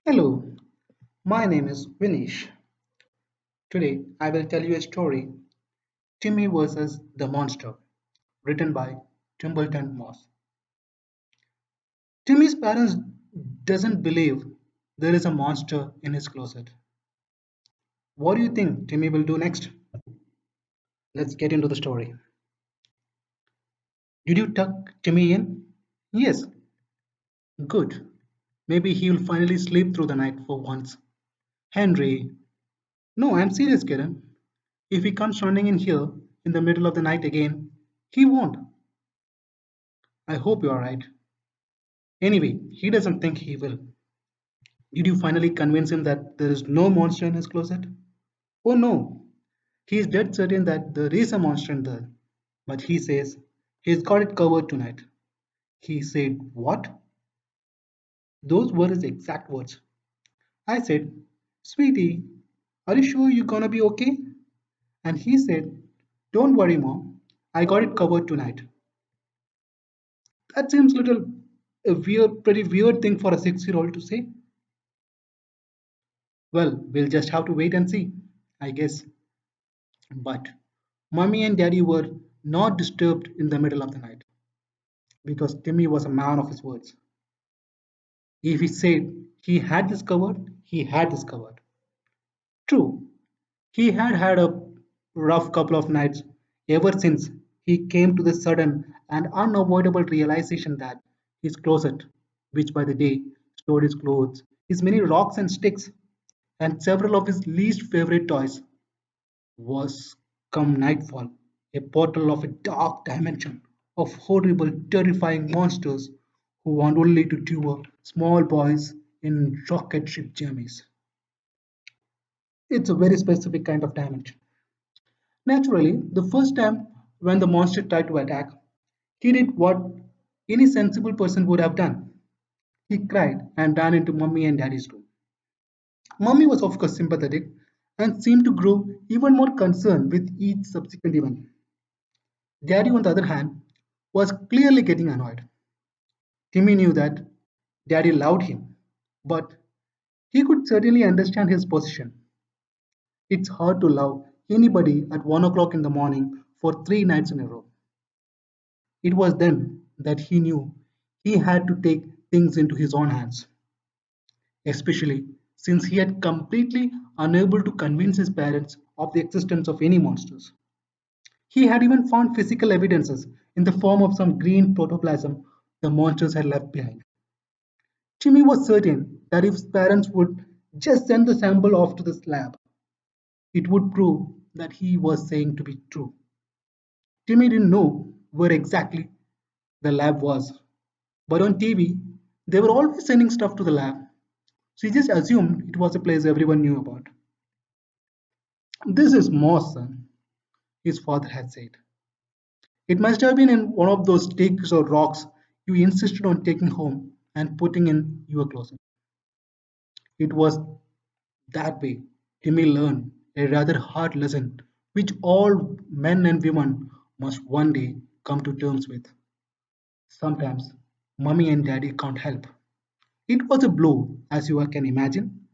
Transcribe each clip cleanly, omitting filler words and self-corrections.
Hello, my name is Vinish. Today I will tell you a story Timmy vs. the Monster, written by Templeton Moss. Timmy's parents doesn't believe there is a monster in his closet. What do you think Timmy will do next? Let's get into the story. Did you tuck Timmy in? Yes, good. Maybe he will finally sleep through the night for once. Henry. No, I'm serious, Kiran. If he comes running in here in the middle of the night again, he won't. I hope you are right. Anyway, he doesn't think he will. Did you finally convince him that there is no monster in his closet? Oh no, he is dead certain that there is a monster in there. But he says he's got it covered tonight. He said, what? Those were his exact words. I said, sweetie, are you sure you're gonna be okay? And he said, don't worry, mom. I got it covered tonight. That seems little a weird, pretty weird thing for a 6-year-old to say. Well, we'll just have to wait and see, I guess. But mommy and daddy were not disturbed in the middle of the night because Timmy was a man of his words. If he said he had discovered, he had discovered. True, he had had a rough couple of nights ever since he came to the sudden and unavoidable realization that his closet, which by the day stored his clothes, his many rocks and sticks, and several of his least favorite toys, was come nightfall, a portal of a dark dimension of horrible, terrifying monsters who want only to devour small boys in rocket ship journeys. It's a very specific kind of dimension. Naturally, the first time when the monster tried to attack, he did what any sensible person would have done. He cried and ran into Mummy and Daddy's room. Mummy was, of course, sympathetic and seemed to grow even more concerned with each subsequent event. Daddy, on the other hand, was clearly getting annoyed. Timmy knew that Daddy loved him, but he could certainly understand his position. It's hard to love anybody at 1 o'clock in the morning for 3 nights in a row. It was then that he knew he had to take things into his own hands, especially since he had completely unable to convince his parents of the existence of any monsters. He had even found physical evidences in the form of some green protoplasm the monsters had left behind. Timmy was certain that if his parents would just send the sample off to the lab, it would prove that he was saying to be true. Timmy didn't know where exactly the lab was, but on TV, they were always sending stuff to the lab, so he just assumed it was a place everyone knew about. This is Moss, son, his father had said. It must have been in one of those sticks or rocks you insisted on taking home and putting in your closet. It was that way Timmy learned a rather hard lesson which all men and women must one day come to terms with. Sometimes mommy and daddy can't help. It was a blow, as you can imagine,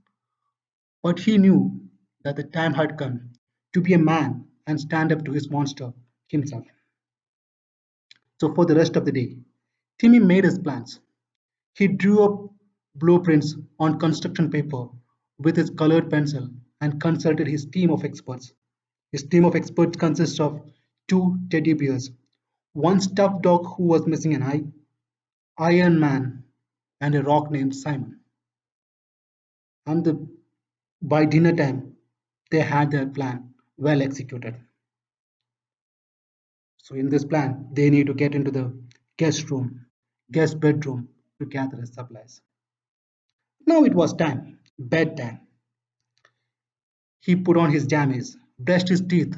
but he knew that the time had come to be a man and stand up to his monster himself. So, for the rest of the day, Timmy made his plans. He drew up blueprints on construction paper with his colored pencil and consulted his team of experts. His team of experts consists of two teddy bears, one stuffed dog who was missing an eye, Iron Man, and a rock named Simon. And by dinner time, they had their plan well executed. So, in this plan, they need to get into the guest bedroom to gather his supplies. Now it was time, bedtime. He put on his jammies, brushed his teeth,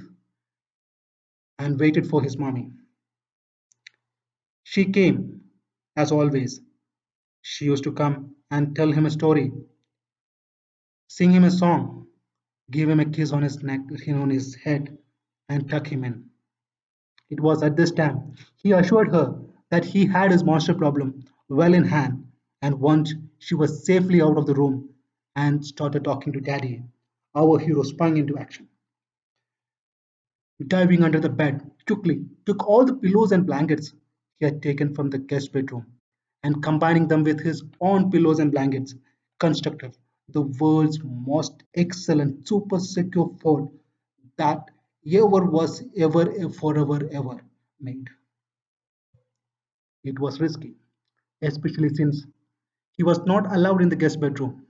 and waited for his mommy. She came, as always. She used to come and tell him a story, sing him a song, give him a kiss on his neck, on his head, and tuck him in. It was at this time he assured her that he had his monster problem well in hand, and once she was safely out of the room, and started talking to Daddy. Our hero sprang into action, diving under the bed quickly, took all the pillows and blankets he had taken from the guest bedroom and combining them with his own pillows and blankets, constructed the world's most excellent super secure fort that ever forever ever made. It was risky, especially since he was not allowed in the guest bedroom.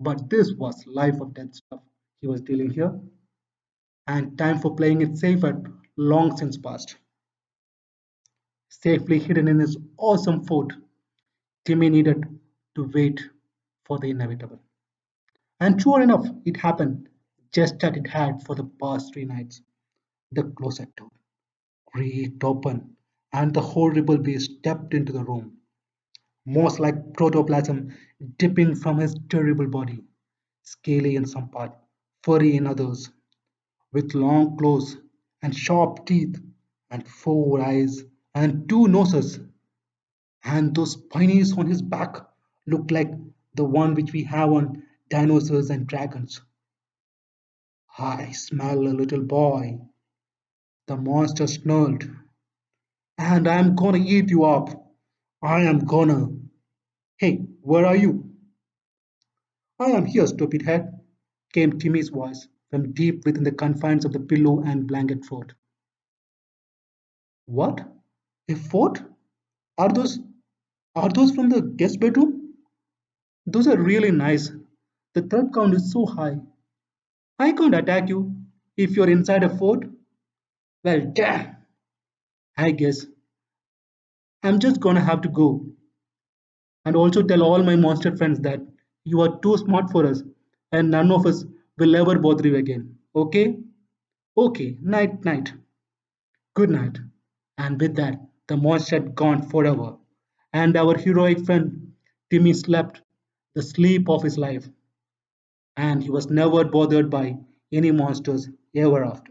But this was life or death stuff he was dealing here, and time for playing it safe had long since passed. Safely hidden in his awesome fort, Timmy needed to wait for the inevitable. And sure enough, it happened just as it had for the past 3 nights. The closet door creaked open, and the horrible beast stepped into the room, most like protoplasm dipping from his terrible body, scaly in some part, furry in others, with long claws and sharp teeth and 4 eyes and 2 noses, and those spines on his back looked like the one which we have on dinosaurs and dragons. I smell a little boy, the monster snarled, and I'm gonna eat you up. I am gonna. Hey, where are you? I am here, stupid head, came Timmy's voice from deep within the confines of the pillow and blanket fort. What? A fort? Are those are those from the guest bedroom? Those are really nice. The threat count is so high. I can't attack you if you're inside a fort. Well, damn. I guess I'm just gonna have to go and also tell all my monster friends that you are too smart for us and none of us will ever bother you again. Okay? Okay, night, night. Good night. And with that, the monster had gone forever, and our heroic friend Timmy slept the sleep of his life, and he was never bothered by any monsters ever after.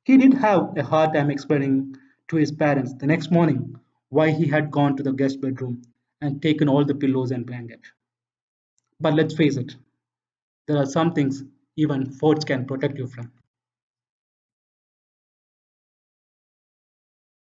He did have a hard time explaining to his parents the next morning why he had gone to the guest bedroom and taken all the pillows and blankets. But let's face it, there are some things even forts can protect you from.